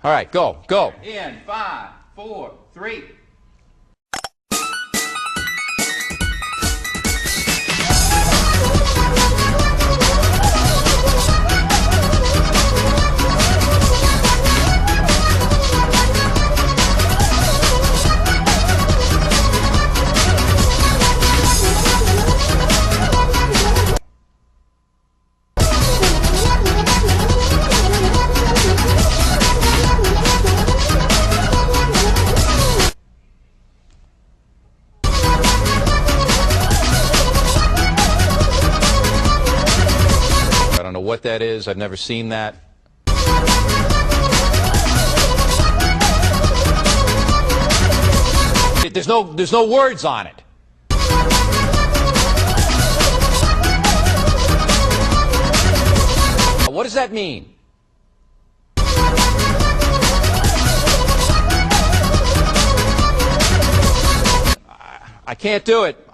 All right, go, go. In 5, 4, 3. I don't know what that is. I've never seen that. There's no words on it. What does that mean? I can't do it.